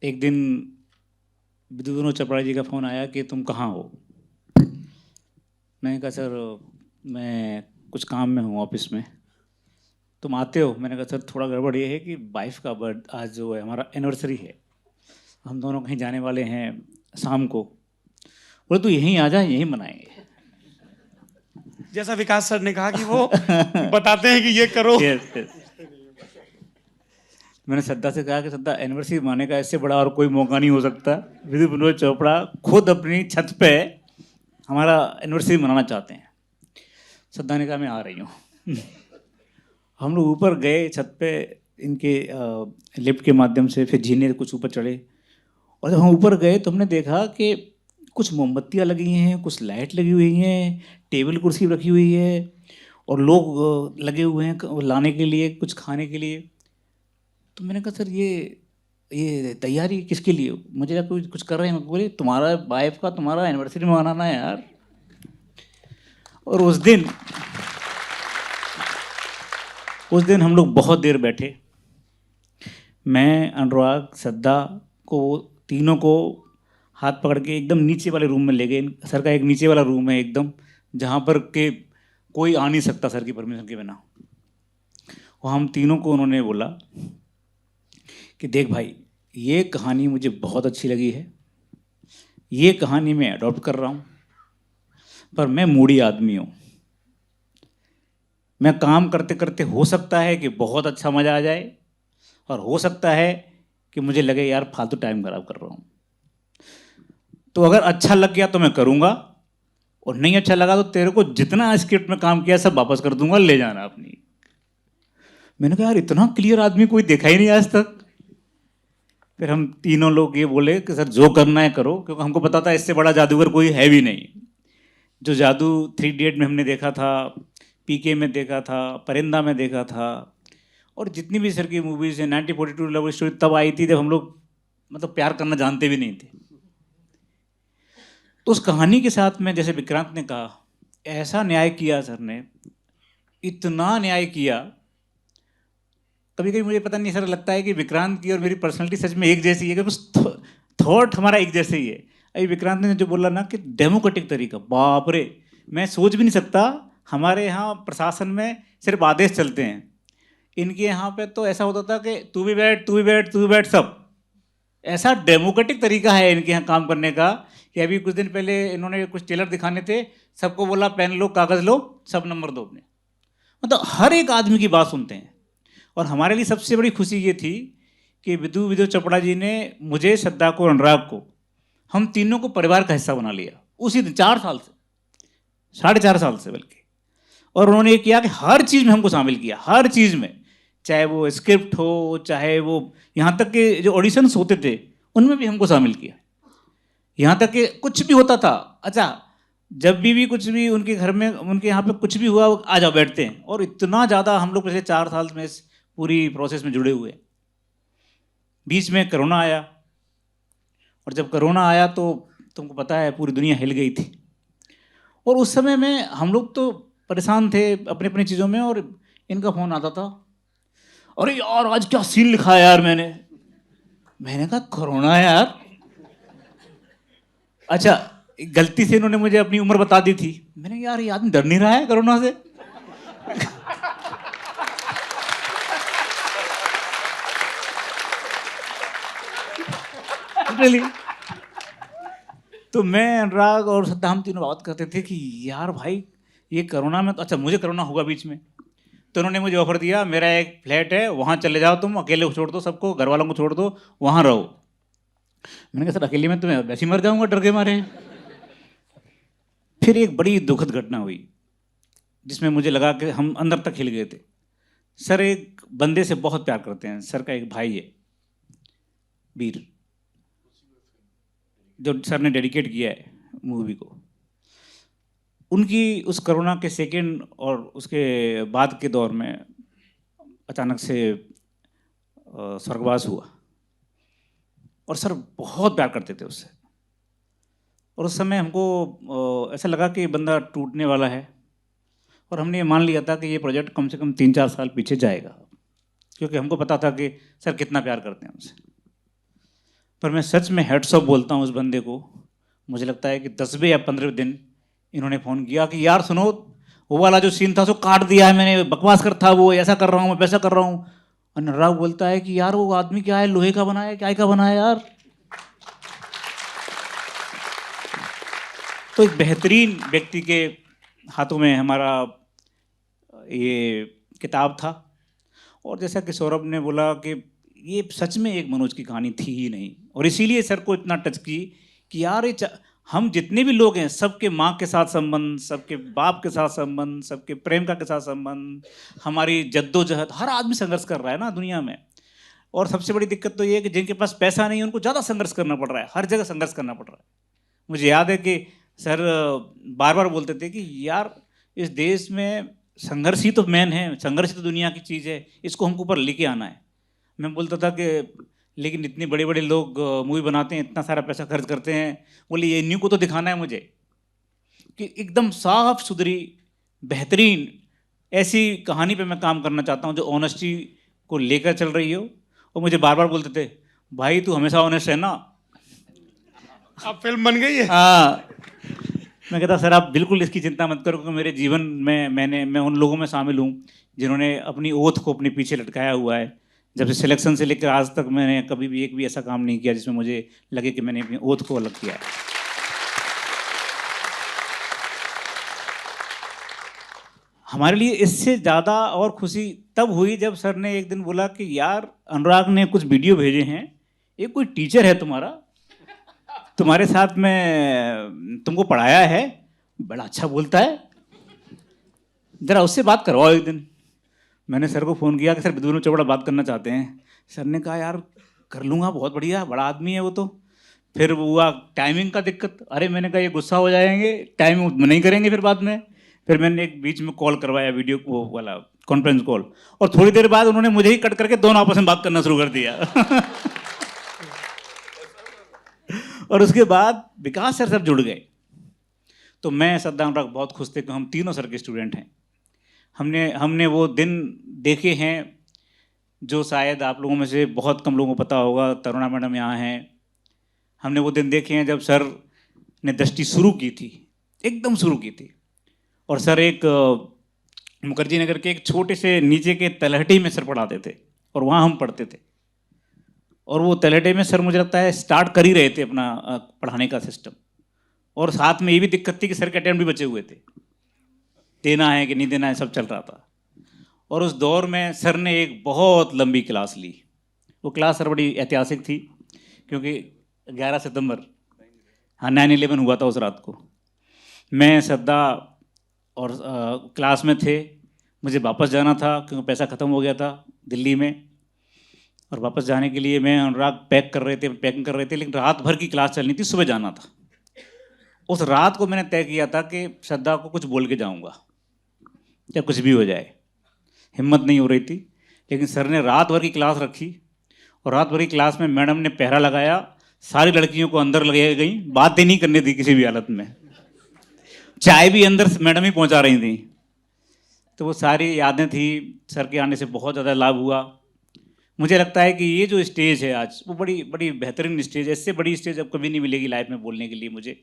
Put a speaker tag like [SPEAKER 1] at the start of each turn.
[SPEAKER 1] एक दिन विनोद चोपड़ा जी का फ़ोन आया कि तुम कहाँ हो। मैंने कहा सर मैं कुछ काम में हूँ ऑफिस में, तुम आते हो। मैंने कहा सर थोड़ा गड़बड़ ये है कि वाइफ का बर्थ आज जो है हमारा एनिवर्सरी है, हम दोनों कहीं जाने वाले हैं शाम को। बोले तू यहीं आ जा, यहीं मनाएंगे।
[SPEAKER 2] जैसा विकास सर ने कहा कि वो बताते हैं कि ये करो।
[SPEAKER 1] Yes yes. मैंने श्रद्धा से कहा कि श्रद्धा एनिवर्सरी मनाने का इससे बड़ा और कोई मौका नहीं हो सकता। विनोद चोपड़ा खुद अपनी छत पे हमारा एनिवर्सरी मनाना चाहते हैं। श्रद्धा ने कहा मैं आ रही हूँ। हम लोग ऊपर गए छत पे, इनके लिफ्ट के माध्यम से, फिर जीने कुछ ऊपर चढ़े। और जब हम ऊपर गए तो हमने देखा कि कुछ मोमबत्तियाँ लगी हैं, कुछ लाइट लगी हुई हैं, टेबल कुर्सी रखी हुई है, और लोग लगे हुए हैं लाने के लिए, कुछ खाने के लिए। तो मैंने कहा सर ये तैयारी किसके लिए? मुझे लगा कुछ कर रहे हैं। बोले तुम्हारा वाइफ का तुम्हारा एनिवर्सरी मनाना है यार। और उस दिन हम लोग बहुत देर बैठे। मैं, अनुराग, श्रद्धा को, तीनों को हाथ पकड़ के एकदम नीचे वाले रूम में ले गए। सर का एक नीचे वाला रूम है एकदम, जहाँ पर के कोई आ नहीं सकता सर की परमिशन के बिना। और हम तीनों को उन्होंने बोला कि देख भाई, ये कहानी मुझे बहुत अच्छी लगी है, ये कहानी मैं अडॉप्ट कर रहा हूँ, पर मैं मूडी आदमी हूँ। मैं काम करते करते हो सकता है कि बहुत अच्छा मज़ा आ जाए, और हो सकता है कि मुझे लगे यार फालतू टाइम खराब कर रहा हूँ। तो अगर अच्छा लग गया तो मैं करूँगा, और नहीं अच्छा लगा तो तेरे को जितना स्क्रिप्ट में काम किया सब वापस कर दूंगा, ले जाना अपनी। मैंने कहा यार इतना क्लियर आदमी कोई देखा ही नहीं आज तक। फिर हम तीनों लोग ये बोले कि सर जो करना है करो, क्योंकि हमको पता था इससे बड़ा जादूगर कोई है भी नहीं। जो जादू 3 इडियट में हमने देखा था, पीके में देखा था, परिंदा में देखा था, और जितनी भी सर की मूवीज़ हैं, 1942 लव स्टोरी तब आई थी जब हम लोग मतलब प्यार करना जानते भी नहीं थे। तो उस कहानी के साथ में, जैसे विक्रांत ने कहा, ऐसा न्याय किया सर ने, इतना न्याय किया। कभी कभी मुझे पता नहीं सर, लगता है कि विक्रांत की और मेरी पर्सनैलिटी सच में एक जैसी है, कि बस थॉट हमारा एक जैसे ही है। अभी विक्रांत ने जो बोला ना कि डेमोक्रेटिक तरीका, बाप रे, मैं सोच भी नहीं सकता। हमारे यहाँ प्रशासन में सिर्फ आदेश चलते हैं, इनके यहाँ पे तो ऐसा होता था कि तू भी बैठ, तू भी बैठ, तू भी बैठ, सब। ऐसा डेमोक्रेटिक तरीका है इनके यहाँ काम करने का कि अभी कुछ दिन पहले इन्होंने कुछ टेलर दिखाने थे, सबको बोला पेन लो, कागज़ लो, सब नंबर दो अपने। मतलब हर एक आदमी की बात सुनते हैं। और हमारे लिए सबसे बड़ी खुशी ये थी कि विनोद चोपड़ा जी ने मुझे, श्रद्धा को, अनुराग को, हम तीनों को परिवार का हिस्सा बना लिया उसी दिन, 4 साल से, 4.5 साल से बल्कि। और उन्होंने ये किया कि हर चीज़ में हमको शामिल किया, हर चीज़ में, चाहे वो स्क्रिप्ट हो, चाहे वो यहाँ तक कि जो ऑडिशंस होते थे उनमें भी हमको शामिल किया। यहाँ तक कि कुछ भी होता था, अच्छा जब भी कुछ भी उनके घर में, उनके यहाँ पे कुछ भी हुआ, आ जाओ बैठते हैं। और इतना ज़्यादा हम लोग पिछले 4 साल में इस पूरी प्रोसेस में जुड़े हुए। बीच में कोरोना आया, और जब कोरोना आया तो तुमको पता है पूरी दुनिया हिल गई थी। और उस समय में हम लोग तो परेशान थे अपनी अपनी चीज़ों में, और इनका फ़ोन आता था, अरे यार आज क्या सीन लिखा है यार। मैंने कहा कोरोना है यार। अच्छा, गलती से इन्होंने मुझे अपनी उम्र बता दी थी। मैंने यार ये आदमी डर नहीं रहा है कोरोना से? Really? तो मैं, अनुराग और श्रद्धा, हम तीनों बात करते थे कि यार भाई ये कोरोना में तो, अच्छा मुझे कोरोना होगा बीच में, तो उन्होंने मुझे ऑफर दिया, मेरा एक फ्लैट है वहाँ चले जाओ, तुम अकेले को छोड़ दो, सबको घर वालों को छोड़ दो, वहाँ रहो। मैंने कहा सर अकेले में तो मैं वैसे ही मर जाऊंगा डर के मारे। फिर एक बड़ी दुखद घटना हुई जिसमें मुझे लगा कि हम अंदर तक हिल गए थे। सर एक बंदे से बहुत प्यार करते हैं, सर का एक भाई है वीर, जो सर ने डेडिकेट किया है मूवी को। उनकी उस कोरोना के सेकेंड और उसके बाद के दौर में अचानक से स्वर्गवास हुआ। और सर बहुत प्यार करते थे उससे, और उस समय हमको ऐसा लगा कि बंदा टूटने वाला है, और हमने ये मान लिया था कि ये प्रोजेक्ट कम से कम 3-4 साल पीछे जाएगा, क्योंकि हमको पता था कि सर कितना प्यार करते हैं उनसे। पर मैं सच में हेड्स ऑफ बोलता हूँ उस बंदे को। मुझे लगता है कि 10वें या 15वें दिन इन्होंने फ़ोन किया कि यार सुनो, वो वाला जो सीन था उसको काट दिया है मैंने, बकवास कर था वो, ऐसा कर रहा हूँ मैं, वैसा कर रहा हूँ। और अनुराग बोलता है कि यार वो आदमी क्या है, लोहे का बना है, क्या का बना है यार। तो एक बेहतरीन व्यक्ति के हाथों में हमारा ये किताब था। और जैसा कि सौरभ ने बोला कि ये सच में एक मनोज की कहानी थी ही नहीं, और इसीलिए सर को इतना टच की कि यार ये हम जितने भी लोग हैं सबके माँ के साथ संबंध, सबके बाप के साथ संबंध, सबके प्रेमिका के साथ संबंध, हमारी जद्दोजहद, हर आदमी संघर्ष कर रहा है ना दुनिया में। और सबसे बड़ी दिक्कत तो ये है कि जिनके पास पैसा नहीं है उनको ज़्यादा संघर्ष करना पड़ रहा है, हर जगह संघर्ष करना पड़ रहा है। मुझे याद है कि सर बार बार बोलते थे कि यार इस देश में संघर्ष ही तो मेन है, संघर्ष ही तो दुनिया की चीज़ है, इसको हमको ऊपर लेके आना है। मैं बोलता था कि लेकिन इतने बड़े बड़े लोग मूवी बनाते हैं, इतना सारा पैसा खर्च करते हैं, बोले ये न्यू को तो दिखाना है मुझे कि एकदम साफ सुथरी बेहतरीन ऐसी कहानी पे मैं काम करना चाहता हूँ जो ऑनेस्टी को लेकर चल रही हो। और मुझे बार बार बोलते थे भाई तू हमेशा ऑनेस्ट है ना।
[SPEAKER 2] अब फिल्म बन गई है।
[SPEAKER 1] हाँ, मैं कहता सर आप बिल्कुल इसकी चिंता मत करो, क्योंकि मेरे जीवन में मैं उन लोगों में शामिल हूँ जिन्होंने अपनी ओथ को अपने पीछे लटकाया हुआ है। जब से सिलेक्शन से लेकर आज तक मैंने कभी भी एक भी ऐसा काम नहीं किया जिसमें मुझे लगे कि मैंने अपनी ओथ को अलग किया है। हमारे लिए इससे ज़्यादा और खुशी तब हुई जब सर ने एक दिन बोला कि यार अनुराग ने कुछ वीडियो भेजे हैं, एक कोई टीचर है तुम्हारा, तुम्हारे साथ में तुमको पढ़ाया है, बड़ा अच्छा बोलता है, ज़रा उससे बात करवाओ एक दिन। मैंने सर को फ़ोन किया कि सर विदुर चौबड़ा बात करना चाहते हैं। सर ने कहा यार कर लूँगा, बहुत बढ़िया, बड़ा आदमी है वो तो। फिर हुआ टाइमिंग का दिक्कत, अरे मैंने कहा ये गुस्सा हो जाएंगे, टाइम नहीं करेंगे फिर बाद में। फिर मैंने एक बीच में कॉल करवाया, वीडियो वो वाला कॉन्फ्रेंस कॉल, और थोड़ी देर बाद उन्होंने मुझे ही कट करके दोनों आपस में बात करना शुरू कर दिया। और उसके बाद विकास सर सब जुड़ गए। तो मैं श्रद्धा अनुराग बहुत खुश थे कि हम तीनों सर के स्टूडेंट हैं। हमने वो दिन देखे हैं जो शायद आप लोगों में से बहुत कम लोगों को पता होगा। तरुणा मैडम यहाँ हैं। हमने वो दिन देखे हैं जब सर ने दृष्टि शुरू की थी, एकदम शुरू की थी। और सर एक मुखर्जी नगर के एक छोटे से नीचे के तलहटी में सर पढ़ाते थे और वहाँ हम पढ़ते थे। और वो तलहटे में सर मुझे लगता है स्टार्ट कर ही रहे थे अपना पढ़ाने का सिस्टम। और साथ में ये भी दिक्कत थी कि सर के अटेम्प्ट भी बचे हुए थे, देना है कि नहीं देना है, सब चल रहा था। और उस दौर में सर ने एक बहुत लंबी क्लास ली। वो क्लास सर बड़ी ऐतिहासिक थी क्योंकि 11 सितंबर, हाँ 9/11 हुआ था उस रात को। मैं श्रद्धा और क्लास में थे। मुझे वापस जाना था क्योंकि पैसा ख़त्म हो गया था दिल्ली में, और वापस जाने के लिए मैं अनुराग पैकिंग कर रहे थे, लेकिन रात भर की क्लास चलनी थी, सुबह जाना था। उस रात को मैंने तय किया था कि श्रद्धा को कुछ बोल के जाऊंगा, या कुछ भी हो जाए। हिम्मत नहीं हो रही थी, लेकिन सर ने रात भर की क्लास रखी और रात भर की क्लास में मैडम ने पहरा लगाया, सारी लड़कियों को अंदर लगे गई, बातें नहीं करने दी किसी भी हालत में, चाय भी अंदर मैडम ही पहुंचा रही थी। तो वो सारी यादें थी। सर के आने से बहुत ज़्यादा लाभ हुआ। मुझे लगता है कि ये जो स्टेज है आज, वो बड़ी बड़ी बेहतरीन स्टेज है। इससे बड़ी स्टेज अब कभी नहीं मिलेगी लाइफ में बोलने के लिए मुझे।